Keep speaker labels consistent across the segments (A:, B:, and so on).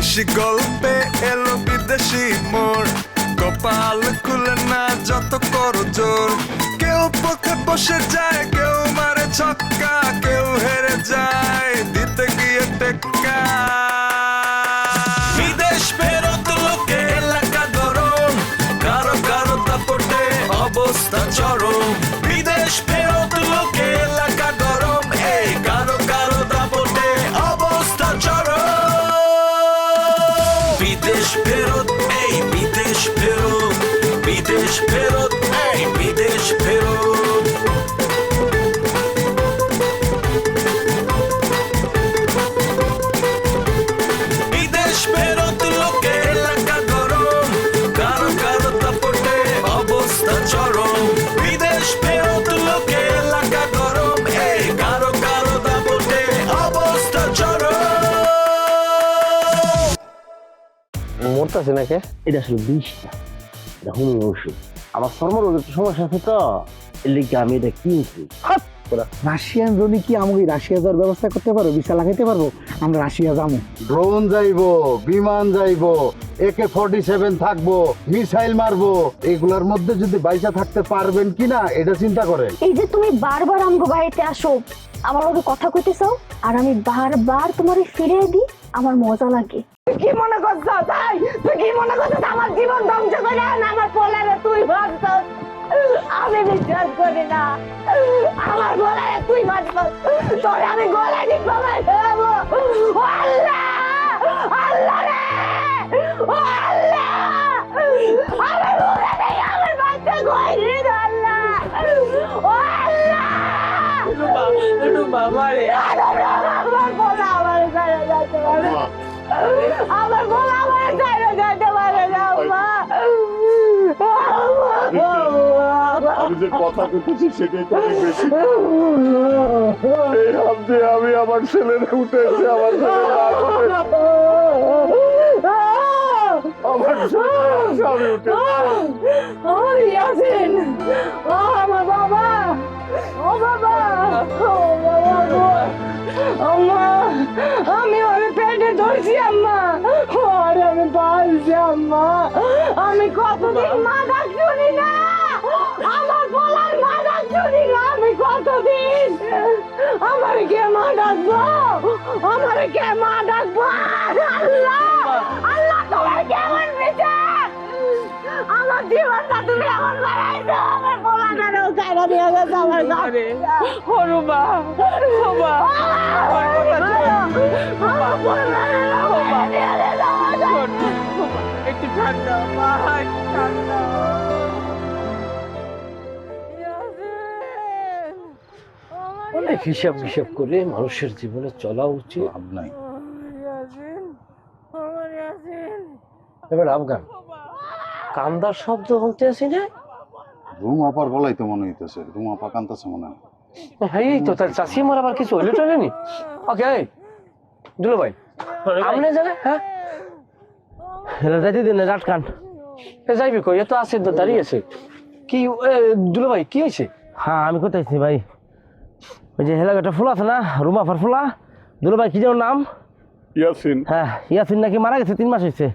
A: বিদেশি গল্পে এলো বিদেশি মোড়, কপাল খুলে না যত করো জোর। কেউ পথে বসে যায়, কেউ মারে ছক্কা, কেউ হেরে যায় দিতে গিয়ে টেক্কা। বিদেশ ফেরত লোকে এলাকা গরম, কারো কারো দাপটে অবস্থা চরম। বিদেশ ফেরত লোকে এলাকা গরম, এই কারো কারো দাপটে অবস্থা চরম। বিদেশ ফেরত, এই বিদেশ ফেরত, বিদেশ ফেরত, এই বিদেশ ফেরত। বিদেশ ফেরত লোকে এলাকা গরম, কারো কারো দাপটে অবস্থা চরম। বিদেশ ফেরত লোকে এলাকা গরম, এই কারো কারো দাপটে অবস্থা চরম।
B: মরতেছে নাকি?
C: এটা আসলে বিষটা, এটা হোমিও ওষুধ। আমার চর্মরোগ একটু সমস্যা আছে তো, এর লিগে আমি এটা কিনছি।
D: রাশিয়ান জনি কি আমাকে রাশিয়া যাওয়ার ব্যবস্থা করতে পারবো? ভিসা লাগাইতে পারবো? আমরা রাশিয়া যাবো।
E: ড্রোন যাইবো, বিমান যাইবো, AK-47 থাকবো, মিসাইল মারবো। এগুলার মধ্যে যদি বাইসা থাকতে পারবেন কিনা এটা চিন্তা করেন।
F: এই যে তুমি বারবার আমগো বাড়িতে আসো, আমার লগে কথা কইতেছো, আর আমি বারবার তোমারে ফিরে দিই, আমার মজা লাগে। কি মনে করছ তাই? তুই কি মনে করছিস আমার জীবন ধ্বংস করে না আমার পোলারে তুই ভাবছস? আমি বিশ্বাস করি না। আমার পোলারে তুই ভাবছস, তোরে আমি গলায় টিপে ফেলবো। ও আল্লাহ, আল্লাহ রে, ও আল্লাহ, আমার পোলারে আমার বাচ্চা কই রে আল্লাহ, ও আল্লাহ। আমার পোলা আমার ঘরে যাচ্ছে, আমার বলা আমার ছাড়া যেতে পারে না।
E: আমি যে কথা বলতেছি সেটাই তো বেশি। এই হাত দিয়ে আমি আমার ছেলেরে উঠেছি, আমার ছেলে আমার স্বামী উঠে
F: ইয়াসিন, ও আমার বাবা, ও বাবা, ও বাবা, আম্মা, আমি ওরে পেটে ধরছি আম্মা, ওরে আমি পালছি আম্মা। আমি কতদিন মা ডাক শুনি না, আমার বলার মা ডাক শুনি না আমি কতদিন। আমার কে মা ডাকবো, আমার কে মা ডাকবো? আল্লাহ, আল্লাহ তোমার কেমন বিচার? আমার জীবনটা তুমি আমার বাড়াইছো, আমার বলাটারও চাইরা নিয়ে গেছো আমার কাছে। হরুবা, হরুবা, আমার বলাটারও নিয়ে গেছো আমার কাছে। একটু ঠান্ডা, মা, ঠান্ডা।
B: অনেক হিসাব হিসাব করে মানুষের জীবনে চলা উচিত।
E: নাই
B: এবার আফগান কান্দার শব্দ শুনতে আসি না?
E: রুম আপার গলাই তো মনে হইতেছে, রুম আপা কান্তাছে মনে হয়।
B: হ্যাঁ এই তো, তার চাষি আমার আবার কিছু হইলে টইলে নি? ওকে দুলো ভাই আমনে জানে? হ্যাঁ
C: যাইতে দিন রাত কান
B: যাইবি কই? এত আছে তো দাঁড়িয়ে আছে কি? দুলো ভাই কি হয়েছে?
C: হ্যাঁ আমি কোথাইছি ভাই, ওই যে হেলাকাটা ফুল আছে না, রুম আফার ফুলা, দুলো ভাই কি যেন নাম?
E: ইয়াসিন।
C: হ্যাঁ ইয়াসিন নাকি মারা গেছে, 3 মাস হয়েছে।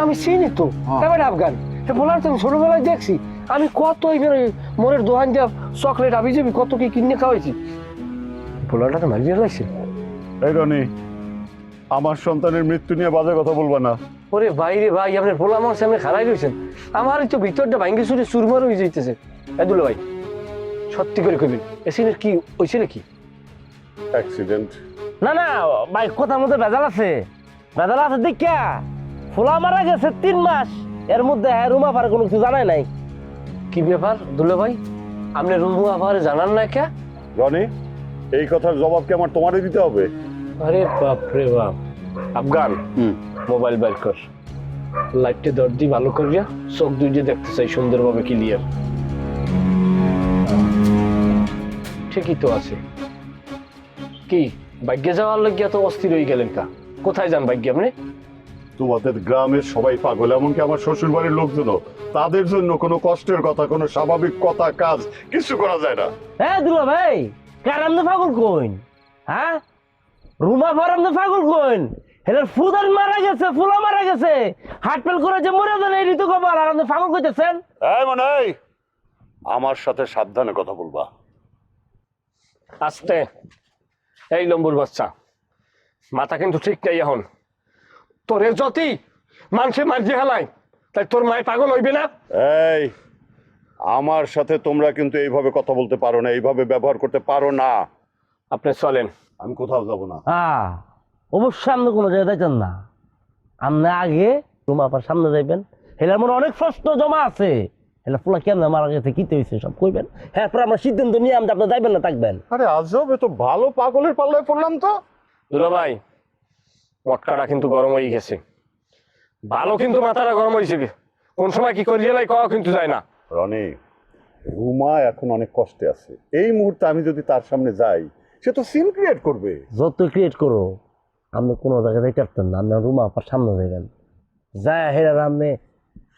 B: আমি চিনি তো এবার আফগান বলার, তুমি ছোটবেলায় দেখছি আমি কত মনের দোকান দিয়ে চকলেট আবি যাবি কত কি কিনে খাওয়াইছি। পোলারটা তো মারিয়ে লাগছে।
E: এই রনি, আমার সন্তানের মৃত্যু নিয়ে বাজে কথা বলবা না।
B: ওরে ভাই রে ভাই, আপনার পোলা আমার সামনে খারাই রয়েছেন, আমার তো ভিতরটা ভাঙ্গি চুরে চুরমার হয়ে যাইতেছে। দুলো ভাই সত্যি করে কইবেন এসিনের কি হয়েছিল? কি
E: অ্যাক্সিডেন্ট?
C: না না ভাই, কথার মধ্যে ভেজাল আছে, ভেজাল আছে দেখা। ফুলা মারা গেছে 3 মাস, এর মধ্যে রুম আফার কোনো কিছু জানাই নাই।
B: কি ব্যাপার দুলো ভাই, আপনি রুম আবার জানান না কে?
E: রনি, এই কথার জবাব কি আমার তোমারই দিতে হবে?
B: আরে বাপ রে বাপ। আফগান মোবাইল বের কর, লাইটটা দরদি ভালো করিয়া চোখ দুইটা দেখতে চাই সুন্দরভাবে ক্লিয়ার। ঠিকই তো আছে। কি ভাগ্যে যাওয়ার লাগিয়া তো অস্থির হয়ে গেলেন কা? কোথায় যান ভাগ্যে আপনি?
E: তোমাদের গ্রামের সবাই পাগল, এমনকি আমার শ্বশুর বাড়ির লোকজনও। তাদের জন্য কোনো কষ্টের কথা, কোনো স্বাভাবিক কথা কাজ কিছু করা যায় না।
C: হ্যাঁ দুলা ভাই, কারাম পাগল কইন? হ্যাঁ রুমা ফারাম তো পাগল কইন হেলার ফুদান মারা গেছে ফুলা মারা গেছে হার্ট ফেল করে যে মরে যান এই ঋতু কপাল আর আপনি পাগল কইতেছেন
E: এই মনাই আমার সাথে সাবধানে কথা বলবা।
B: আস্তে, এই লম্বুর বাচ্চা মাথা কিন্তু ঠিক নেই এখন। তোরে যতি মানুষে মারজি হেলাই তাই তোর মায় পাগল হইবে না।
E: এই আমার সাথে তোমরা কিন্তু এইভাবে কথা বলতে পারো না, এইভাবে ব্যবহার করতে পারো না।
B: আপনি চলেন,
E: আমি কোথাও যাব না।
C: হ্যাঁ অবশ্যই আপনি কোনো জায়গায় যাইতেন না, আপনি আগে রুমা আপার সামনে যাইবেন। হেলার মনে অনেক প্রশ্ন জমা আছে, হেলা পোলা কেন মারা গেছে কি হয়েছে সব কইবেন। হ্যাঁ পরে আমরা সিদ্ধান্ত নিয়ে আমরা আপনি যাইবেন না থাকবেন।
E: আরে আজব, এ তো ভালো পাগলের পাল্লায় পড়লাম তো।
B: দুলা ভাই মটকাটা কিন্তু গরম হয়ে গেছে, ভালো কিন্তু মাথাটা গরম হয়েছে, কোন সময় কি করি এলাই কওয়া কিন্তু যায় না।
E: রনি, রুমা এখন অনেক কষ্টে আছে, এই মুহূর্তে আমি যদি তার সামনে যাই সে তো সিন ক্রিয়েট করবে।
C: যত ক্রিয়েট করো আপনি কোনো জায়গায় যাইতে পারতেন না, আপনি রুমা আপার সামনে যাইবেন, যায় হেরার আপনি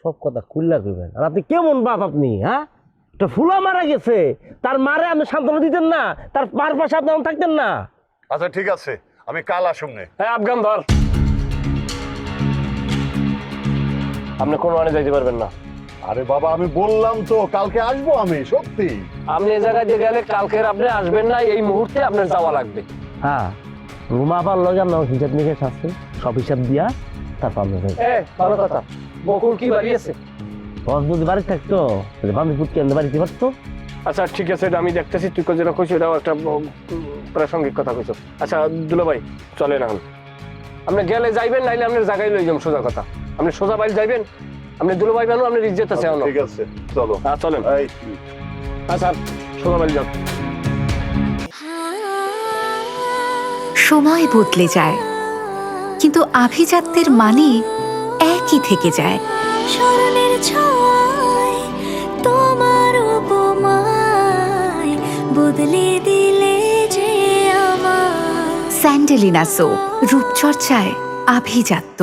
C: সব কথা খুল্লা কইবেন। আর আপনি কেমন বাপ আপনি? হ্যাঁ একটা ফুলা মারা গেছে, তার মারে আপনি সান্ত্বনা দিতেন না, তার পার পাশে আপনি থাকতেন না।
E: আচ্ছা ঠিক আছে, আমি কাল আসুমনে।
B: হ্যাঁ আফগান ধর, আপনি কোন মানে যাইতে পারবেন না।
E: আরে বাবা আমি বললাম তো কালকে আসবো আমি, সত্যি।
B: আপনি এই জায়গায় দিয়ে গেলে কালকের আপনি আসবেন না, এই মুহূর্তে আপনার যাওয়া লাগবে।
C: হ্যাঁ রুমা আপার লগে আপনার হিসাব নিকাশ আছে, সব হিসাব দিয়া তারপর আপনি যাইবেন।
B: ভালো কথা, বকুল কি বাড়ি আছে?
C: বস যদি বাড়ি থাকতো বান্ধবপুর কেন্দ্রে বাড়িতে পারতো।
B: আচ্ছা ঠিক আছে, এটা আমি দেখতেছি, তুই যেটা কইছো এটাও একটা প্রাসঙ্গিক কথা কইছো। আচ্ছা দুলা ভাই চলেন এখন, আপনি গেলে যাইবেন, নাইলে আপনার জায়গায় লই যাম। সোজা কথা, আপনি সোজা বাড়ি যাইবেন, আপনি দুলা ভাই বানো, আপনার ইজ্জত আছে।
E: ঠিক আছে চলো।
B: হ্যাঁ চলেন।
E: এই
B: আচ্ছা সোজা বাড়ি যাও।
G: সময় বদলে যায় কিন্তু আভিজাত্যের মানে একই থেকে যায়।
H: স্মরণের ছোঁয়ায় তোমার উপমায় বদলে দিলে যে আমার।
G: স্যান্ডেলিনা সো, রূপচর্চায় আভিজাত্য।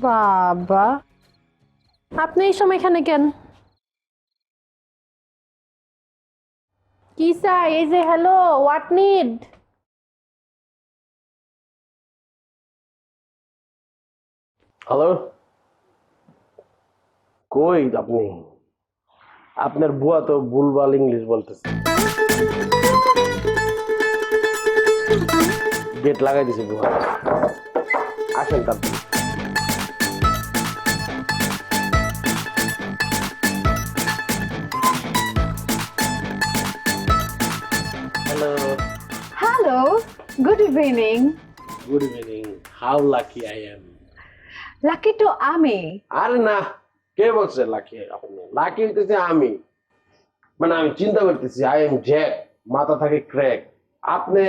F: বাবা আপনি এই সময় এখানে কেন? কি চাই? এই যে হ্যালো, হোয়াট নিড?
C: হ্যালো, কই আপনি? আপনার বুয়া তো ভুলভাল ইংলিশ বলতেছে, গেট লাগাই দিছে বুয়া। আসেন তারপর। Hello,
F: hello, good evening.
C: Good evening. How lucky I am.
F: Lucky তো আমি।
C: আরে না, কে বলছে লাকি? আপনি লাকি হইতেছে আমি, মানে আমি চিন্তা করতেছি আই এম জ্যাক, মাথা থাকে ক্র্যাক। আপনি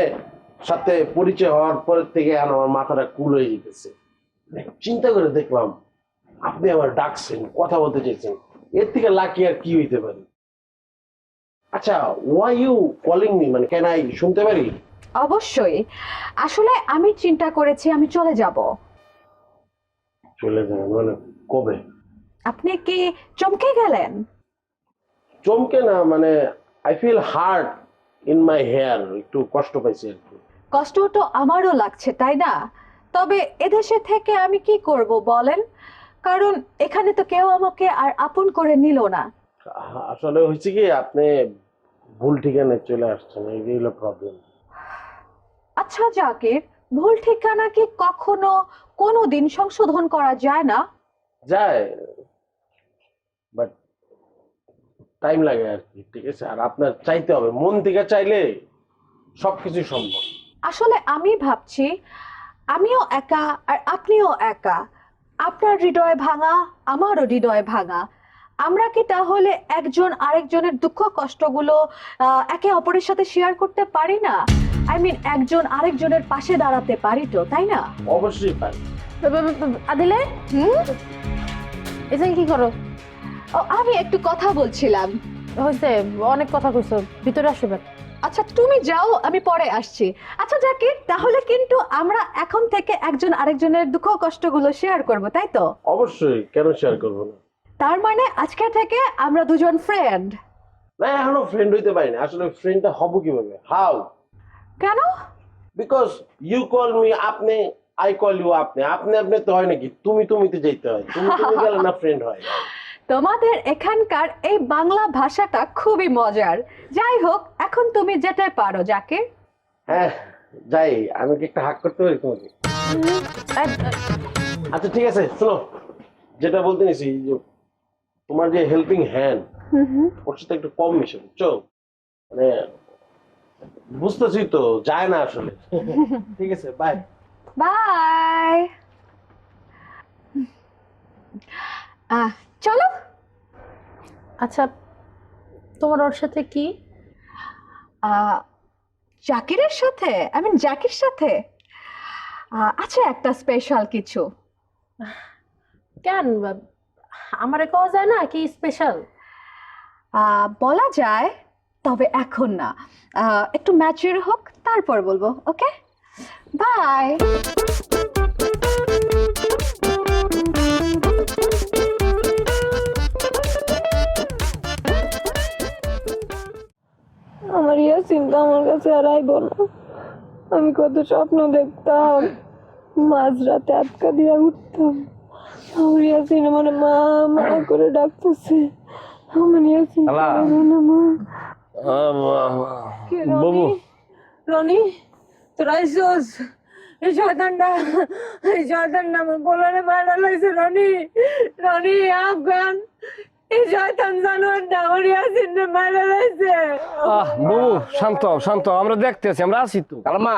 C: সাথে পরিচয় হওয়ার পর থেকে আমার মাথাটা কুল হয়ে যেতেছে। চিন্তা করে দেখলাম আপনি আমার ডাকছেন, কথা বলতে চাইছেন, এর থেকে লাকি আর কি হইতে পারে? আচ্ছা, ওয়াই ইউ কলিং মি, মানে কেন আই শুনতে পারি?
F: অবশ্যই, আসলে আমি চিন্তা করেছি আমি চলে যাব।
C: চলে যাবেন মানে কবে?
F: আপনি কি চমকে গেলেন?
C: চমকে না, মানে I feel hurt in my here, একটু কষ্ট পাইছি আর কি।
F: কষ্ট তো আমারও লাগছে, তাই না? তবে এদেশে থেকে আমি কি করব বলেন, কারণ এখানে তো কেউ আমাকে আর আপন করে নিল না।
C: আসলে হয়েছে কি, আপনি ভুল ঠিকানায় চলে আসছেন, এই হলো প্রবলেম।
F: আচ্ছা জাকির, ভুল ঠিকানা কি কখনো কোনো দিন সংশোধন করা যায় না?
C: যায়, বাট টাইম লাগে আর কি, ঠিক আছে? আর আপনার চাইতে হবে, মন থেকে চাইলে সবকিছু সম্ভব।
F: আসলে আমি ভাবছি আমিও একা আর আপনিও একা, আপনার হৃদয় ভাঙা, আমারও হৃদয় ভাঙা। আমরা কি তাহলে একজন আরেকজনের দুঃখ কষ্টগুলো একে অপরের সাথে শেয়ার করতে পারি না? আই মিন একজন আরেকজনের পাশে দাঁড়াতে পারি তো, তাই না?
C: অবশ্যই পারি।
F: আদিলে এখানে কি করো? ও আমি একটু কথা বলছিলাম।
I: হয়েছে, অনেক কথা কইছো, ভিতরে আসবে। আচ্ছা তুমি যাও, আমি পরে আসছি। আচ্ছা জাকির, তাহলে কিন্তু আমরা এখন থেকে একজন আরেকজনের দুঃখ কষ্টগুলো শেয়ার করব, তাই তো?
C: অবশ্যই, কেন শেয়ার করবো না?
I: তার মানে আজকে থেকে আমরা দুজন ফ্রেন্ড।
C: না, এখনো ফ্রেন্ড হইতে পারি না। আসলে ফ্রেন্ডটা হব কিভাবে? হাউ?
I: কেন?
C: বিকজ ইউ কল মি আপনি, আই কল ইউ আপনি। আপনি আপনি তো হয় নাকি? তুমি তুমিতে যেতে হয়। তুমি গেলে না ফ্রেন্ড হয়।
I: তোমাদের এখানকার এই বাংলা ভাষাটা খুবই মজার। যাই হোক, এখন তুমি যেতে পারো জাকির।
C: হ্যাঁ যাই। আমি কি একটা হাক করতে পারি তোমাকে? আচ্ছা ঠিক আছে, শোনো, যেটা বলতে নিছি, যে তোমার যে হেল্পিং হ্যান্ড, ওর সাথে একটু কম মিশে, বুঝছো? মানে বুঝতেছি তো, যায় না আসলে। ঠিক আছে, বাই
I: বাই। চলো।
F: আচ্ছা, তোমার ওর সাথে কি?
I: জাকিরের সাথে, জাকির সাথে আচ্ছা একটা স্পেশাল কিছু।
F: কেন, আমারে কওয়া যায় না কি স্পেশাল?
I: বলা যায়, তবে এখন না। একটু ম্যাচিউর হোক, তারপর বলবো। ওকে, বাই।
F: আমার ইয়াসিনটা আমার কাছে আর আইব না। আমি কত স্বপ্ন দেখতাম, মাঝরাতে আটকা দিয়া উঠতাম। আমার ইয়াসিন আমার মা মা করে ডাকতেছে। আমার ইয়াসিন না মা।
B: বাবু,
F: রনি, তোরা আইসোস? এই শয়তানটা আমার বলারে মারা লাইছে। রনি আফগান, এই শয়তান জানোয়ারটা আমার ইয়াসিনকে মারা লাইছে।
B: বাবু শান্ত হও, শান্ত হও, আমরা দেখতেছি, আমরা আছি তো।
J: কালামা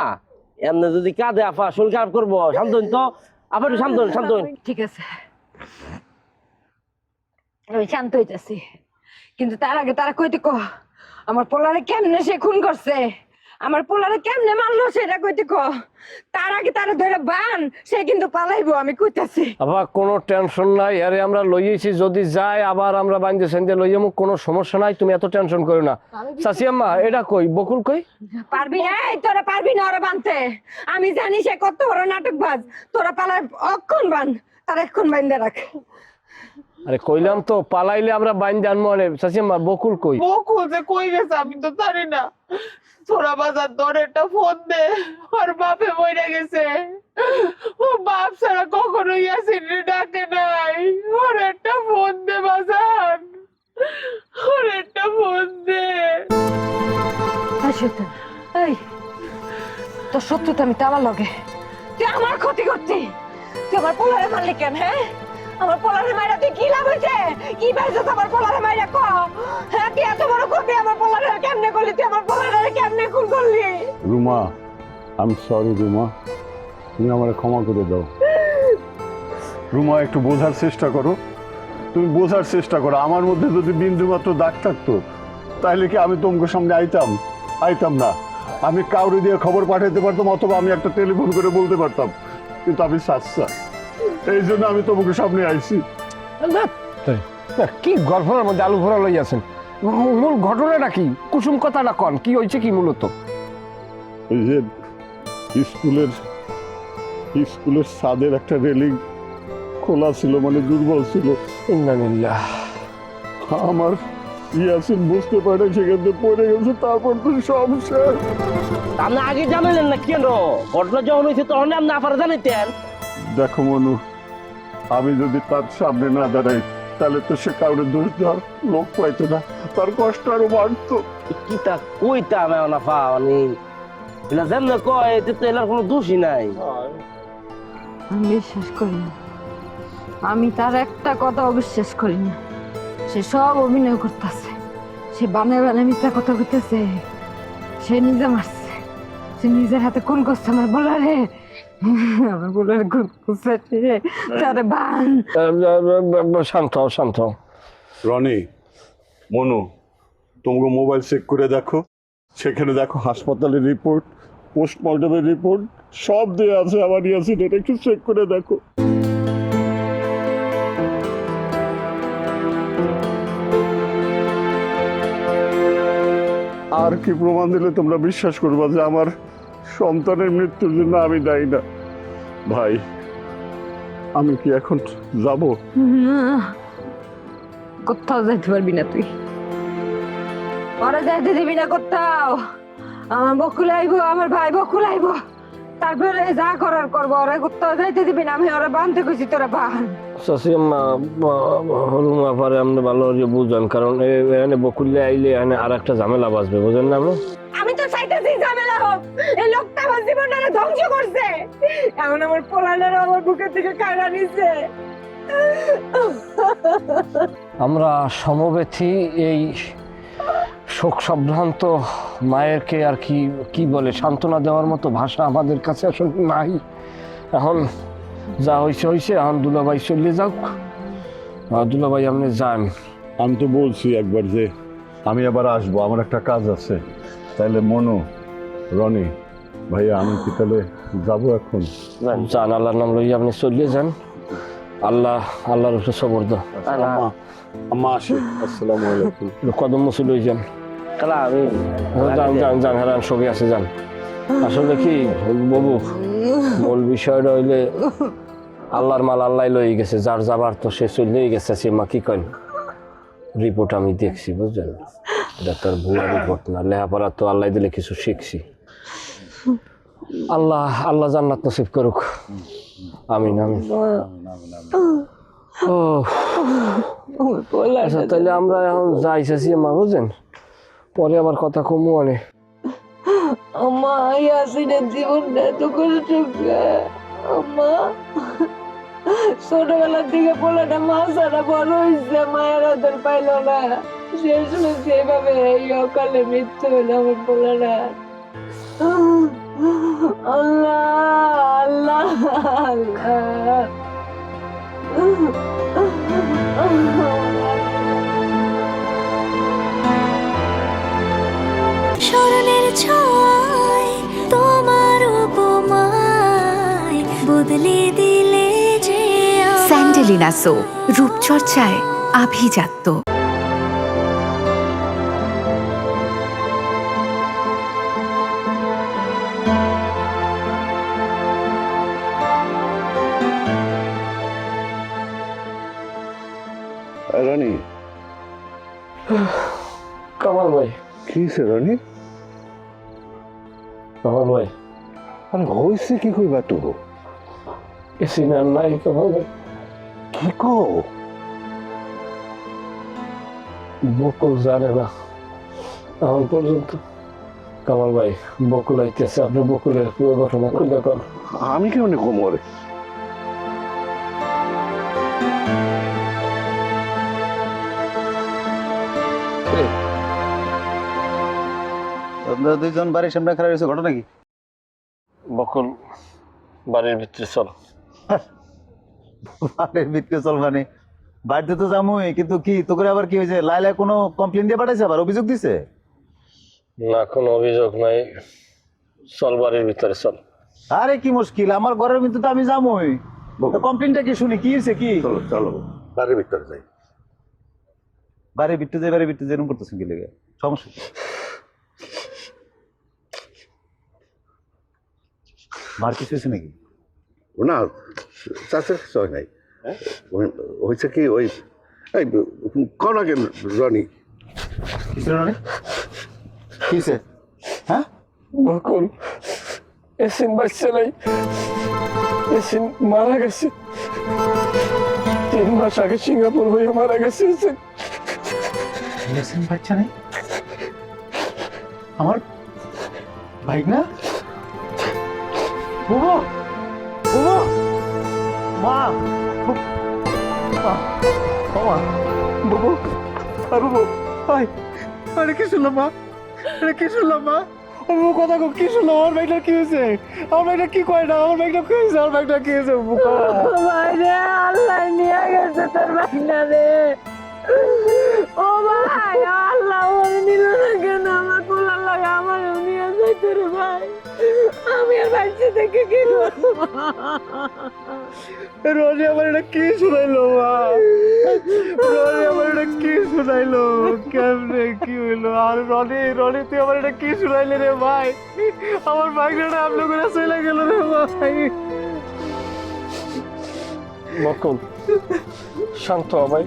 J: এমনি যদি কাঁদে আফা শরীর খারাপ করবো, শান্ত হইন তো। আবার শান্ত হইন, শান্ত হইন।
F: ঠিক আছে, আমি শান্ত হইতেছি, কিন্তু তার আগে তারা কইতে কহ আমার পোলারে কেমনে সে খুন করছে, আমার পোলারে কেমনে মারলো সেটা কইতে কহ। তার আগে তারা ধরে বান, সে কিন্তু পালাইবো, আমি কইতাছি।
B: আবার কোনো টেনশন নাই, আরে আমরা লইয়েছি, যদি যায় আবার আমরা বান্ধে সেন্দে লইয়ামু, কোনো সমস্যা নাই, তুমি এত টেনশন করো না। চাচি আম্মা, এটা কই বকুল কই?
F: পারবি না, তোরা পারবি না ওরা বানতে। আমি জানি সে কত বড় নাটকবাজ। তোরা পালাই অক্ষণ বান, তার এক্ষণ বাইন্দা রাখ।
B: আরে কইলাম তো, পালাইলে আমরা বান্ধে আনবো। আরে চাচি আম্মা, বকুল কই?
K: বকুল যে কই গেছে আমি তো জানি না। তোরা বাজার তোর একটা ফোন দে, ওর বাপে মরে গেছে। ও বাপ ছাড়া কখনো ইয়াসিন ডাকে নাই। ওর একটা ফোন দে বাজার, ওর একটা ফোন দে।
F: এই তোর শত্রুতা আমি আমার লগে, তুই আমার ক্ষতি করতি। তুই আমার পোলারে মারলি কেন? হ্যাঁ, আমার পোলারে মাইরা তুই কি লাভ হয়েছে? কি পাইছিস আমার পোলারে মাইরা? ক হ্যাঁ, তুই এত বড় ক্ষতি আমার পোলারে কেমনে করলি? তুই আমার পোলারে কেমনে খুন করলি?
E: রুমা, আমি সরি রুমা, তুমি আমার ক্ষমা করে দাও। রুমা, একটু বোঝার চেষ্টা করো, তুমি বোঝার চেষ্টা করো। আমার মধ্যে যদি বিন্দু মাত্র দাগ থাকতো, তাহলে কি আমি তোমার সামনে আইতাম না। আমি কাউরে দিয়ে খবর পাঠাতে পারতাম, অথবা আমি একটা টেলিফোন করে বলতে পারতাম, কিন্তু আমি সাচ্চা, এই জন্য আমি তোমাকে সামনে আইছি।
B: কি গল্পের মধ্যে আলু ভরা লইয়াছেন? মূল ঘটনাটা কি? কুসুম কথাটা কন, কি হয়েছে কি মূলত?
E: এই যে স্কুলের ছাদের একটা রেলিং খোলা ছিল, মানে দুর্বল ছিল।
B: ইন্নালিল্লাহ।
E: আমার ইয়াসিন বুঝতে পারে, সেখান থেকে পড়ে গেছে, তারপর তো সব শেষ।
J: আপনি আগে জানালেন না কেন? ঘটনা যখন হয়েছে তখন আপনি আফার জানাইতেন।
E: দেখো মনু, আমি যদি তার সামনে না দাঁড়াই, তাহলে তো সে কাউরে দোষ দেওয়ার লোক পাইতো না, তার কষ্ট আরো বাড়তো।
J: কি তা কইতাম এখন আফা, মানে এলা যেমন কয় এতে তো এলার কোনো দোষই নাই।
F: আমি বিশ্বাস করি না, আমি তার একটা কথা অবিশ্বাস করি না। সে সব অভিনয় করতেছে, সে বানায় মিথ্যা কথা কইতেছে। সে নিজে মারছে, সে নিজের হাতে খুন করছে আমার বলারে। আমার বলারে খুন করছে তারে বান।
B: শান্ত হও, শান্ত হও।
E: রনি, মনু, তোমাকে মোবাইল চেক করে দেখো, সেখানে দেখো হাসপাতালের রিপোর্ট, পোস্টমর্টমের রিপোর্ট সব দেওয়া আছে আমার ইয়াসিন, এটা একটু চেক করে দেখো।
B: আর
E: আর কি প্রমাণ দিলে তোমরা বিশ্বাস করবা যে আমার সন্তানের মৃত্যুর জন্য আমি দায়ী না? ভাই, আমি কি এখন যাব?
F: কোথাও যাইতে পারবি না তুই, ওরা যাইতে দিবি না কোথাও। আমার বকুল আইবো, আমার ভাই বকুল আইবো, তারপরে যা করার করবো। ওরা কোথাও যাইতে দিবি না, আমি ওরা বাঁধতে কইছি, তোরা বাঁধ।
B: চাচি আম্মা হলুমা পারে আপনি ভালো করে বুঝেন, কারণ এখানে বকুলে আইলে এখানে আর একটা ঝামেলা বাঁচবে, বুঝেন না আপনি?
F: আমি তো চাইতেছি ঝামেলা হোক, এই লোকটা আমার জীবনটাকে ধ্বংস করছে, এখন আমার পোলাটার আমার বুকের থেকে কাড়া নিছে।
B: আমরা সমবেথী এই শোক সম্ভ্রান্ত মায়েরকে আর কি কি বলে সান্ত্বনা দেওয়ার মতো ভাষা আমাদের কাছে আসলে নাই। এখন যা হয়েছে হয়েছে, এখন দুলাভাই চলে যাক। দুলাভাই আপনি যান।
E: আমি তো বলছি একবার যে আমি আবার আসবো, আমার একটা কাজ আছে। তাইলে মনু, রনি ভাইয়া, আমি কি তাহলে যাবো এখন?
B: যান, আল্লাহর নাম লইয়া আপনি চলে যান। আল্লাহর উপরে সবর দাও।
E: আম্মা আসে। আসসালামু আলাইকুম।
B: কদম মুসি লই যান।
J: আমি
B: যান যান যান, হেরান ছবি আছে, যান। আসলে কি বাবু, মূল বিষয়টা হইলে আল্লাহর মাল আল্লাহ লই গেছে, যার যাবার তো সে চলেই গেছে। সে মা কি কইন, রিপোর্ট আমি দেখছি, বুঝলেন? এটা তার ভুয়া রিপোর্ট না, লেখাপড়া তো আল্লাহ দিলে কিছু শিখছি। আল্লাহ জান্নাত নসিব করুক। আমিন আমিন। ও আচ্ছা, তাহলে আমরা এখন যাইছি মা, বুঝলেন? পরে আবার কথা কমু অনেক।
F: আম্মা, ইয়াসিনের জীবনটা এত কষ্ট। আম্মা, ছোটবেলার দিকে পোলাটা মাছাটা বড় হয়েছে, মায়ের আদর পাইল না, শেষ হয়েছে এভাবে। এই অকালে মৃত্যু হলো আমার পোলাটা। আল্লাহ আল্লাহ আল্লাহ।
H: স্মরণের ছোঁয়ায় তোমার উপমায় বদলে দিলে যে
G: স্যান্ডেলিনা সো, রূপচর্চায় আভিজাত্য।
E: রনি,
B: কামাল ভাই,
E: কি হয়েছে রনি?
B: কামাল ভাই,
E: আরে হয়েছে কি কইবা তো?
B: এসি না নাই কামাল ভাই।
E: কি কো?
B: বকুল জানে না এখন পর্যন্ত। কামাল ভাই, বকুল আইতেছে, আপনি বকুলের পুরো ঘটনা খুলে কর।
E: আমি কেমন কোমরে?
L: আপনারা দুইজন বাড়ির সামনে খারাপ হয়েছে, ঘটনা কি?
B: বকুল বাড়ির ভিতরে চল।
L: বাড়ির ভিতরে চল মানে? বাড়িতে তো যামুই, কিন্তু কি তো করে আবার কি হয়েছে? লাইলা কোনো কমপ্লেন দিয়ে পাঠাইছে, আবার অভিযোগ দিছে?
B: না, কোনো অভিযোগ নাই, চল বাড়ির ভিতরে চল।
L: আরে কি মুশকিল, আমার ঘরের ভিতরে তো আমি যামুই। কমপ্লেনটা কি শুনি, কি হয়েছে কি?
E: চলো চলো বাড়ির ভিতরে যাই।
L: বাড়ির ভিতরে যাই, বাড়ির ভিতরে যেরকম করতেছেন কি লেগে? সমস্যা কি? মার কিছু হয়েছে নাকি?
E: না, চাষের কিছু হয় নাই। হয়েছে কি, ওই কোন আগে রনি।
L: কিছু না, কি হয়েছে? হ্যাঁ,
B: বকুল এসিন বাচ্চা নাই, এসিন মারা গেছে। 3 মাস আগে সিঙ্গাপুর হয়ে মারা গেছে।
L: এসিন বাচ্চা নেই? আমার ভাই না? বাবা, বাবা, মা, বাবা, বাবু, আর বাবু, ভাই, আরে কি শুনলাম মা? আরে কি শুনলাম মা? ও কথা কি শুনলাম? আমার ব্যাগটা কি হয়েছে? আমার ব্যাগটা কি কয় না? আমার ব্যাগটা কি হয়েছে? আমার ব্যাগটা কি হয়েছে?
F: ভাই রে, আল্লাহ নিয়ে গেছে তোর ভাইনা রে। ও ভাই, আল্লাহ ওর নিল না কেন? আমার পোলার লাগে আমার নিয়ে যাইতে রে ভাই। আমি আর বাচ্চা থেকে কি করবো?
L: রনি আমার এটা কি শুনাইলো মা? রনি আমার এটা কি শুনাইলো কেমনে কি হইলো আর রনি রনি তুই আমার এটা কি শুনাইলে রে ভাই আমার ভাগ্যটা আপনি করে চলে গেল রে ভাই
B: বকুল শান্ত হ ভাই।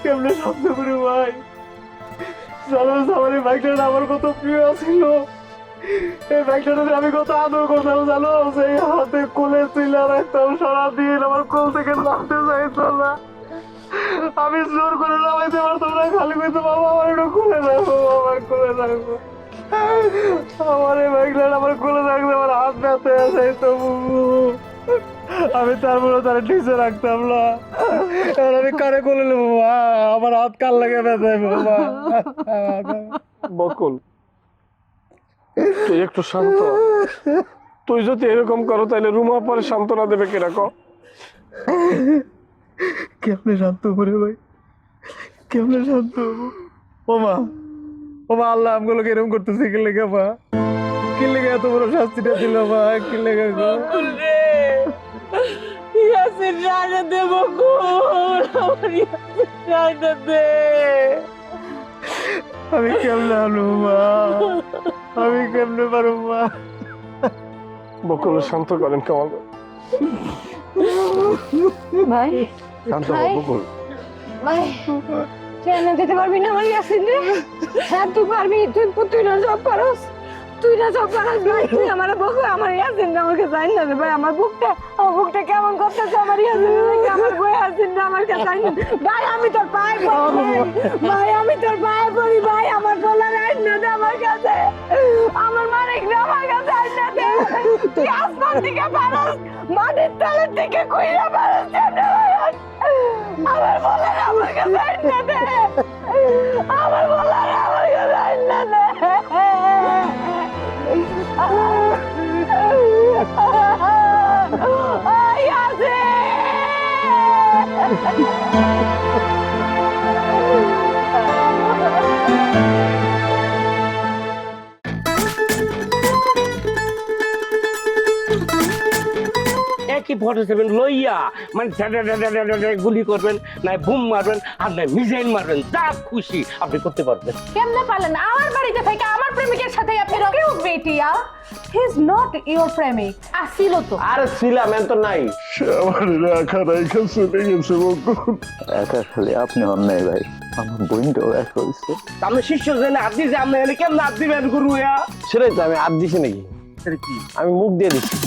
L: কেমনে শব্দ করে ভাই জানো আমার এই বাইকটা আমার কত প্রিয় ছিল এই বাইকটাতে আমি কত আদর করতাম জানো সেই হাতে কোলে তুলে রাখতাম সারাদিন আমার কোল থেকে নামতে চাইতো না আমি জোর করে নামাইতে পারতাম না খালি কইতো বাবা আমার একটু কোলে রাখো আমার কোলে রাখো আমার এই বাইকটা আমার কোলে রাখতে আমার হাত ব্যথা যাইতো আমি তারপরে তার নিচে রাখতাম না এবার আমি কারে কোলে নেবো আমার হাত কাল লাগে ব্যথায় বাবা
B: বকুল তুই একটু শান্ত হ। তুই যদি এরকম করো তাহলে রুমা পরে সান্ত্বনা দেবে কিরকম?
L: কেমনে শান্ত করে ভাই কেমনে শান্ত হবো? ও মা আল্লাহ আমগুলোকে এরকম করতেছে কি লেগে মা কি লেগে এত বড় শাস্তিটা দিল মা কি লেগে গো
K: ইয়াসিন রায়না দে বকুল আমার ইয়াসিন রায়না দে
L: আমি কেমনে আনু মা আমি কেমনে পারো মা
B: বকুল শান্ত করেন কেমন?
F: ভাই
B: শান্ত হ বকুল।
F: ভাই তুই এনে দিতে পারবি না আমার ইয়াসিন রে? হ্যাঁ তুই পারবি তুই না জব করস ভাই তুই আমার বকু আমার ইয়াসিন আমাকে জানি না রে ভাই আমার বুকটা কেমন করতেছে আমার ইয়াসিন আমার বই ইয়াসিন আমার কাছে জানি না ভাই আমি তোর পায়ে পড়ি ভাই আমি তোর পায়ে পড়ি ভাই আমার বলার আইন না দে আমার কাছে আমার মালিক না আমার কাছে আইন না দে তুই আসমান থেকে পারস মাটির তলের থেকে কইরা পারস আমার বলার আমার কাছে আইন না দে আমার বলার আমার কাছে আইন না দে
J: একই 47 লইয়া মানে গুলি করবেন না বুম মারবেন আর না মিসাইল মারবেন যা খুশি আপনি করতে পারবেন।
I: কেমনে পারলেন আমার বাড়িতে থেকে আমার প্রেমিকের সাথে আপনি রকে উঠবে টিয়া? হি ইজ নট ইওর প্রেমিক। আসিল তো
C: আরে ছিলাম এত তো নাই
E: আমার রাখা রাখা চলে গেছে বকুল।
M: একা খালি আপনি হন নাই ভাই আমার বোনটাও এক হয়েছে
J: আপনি শিষ্য জেনে হাত দিয়েছে আপনি কেমন হাত দিবেন গুরু
C: সেটাই তো আমি হাত দিছি নাকি
J: কি
C: আমি মুখ দিয়ে দিচ্ছি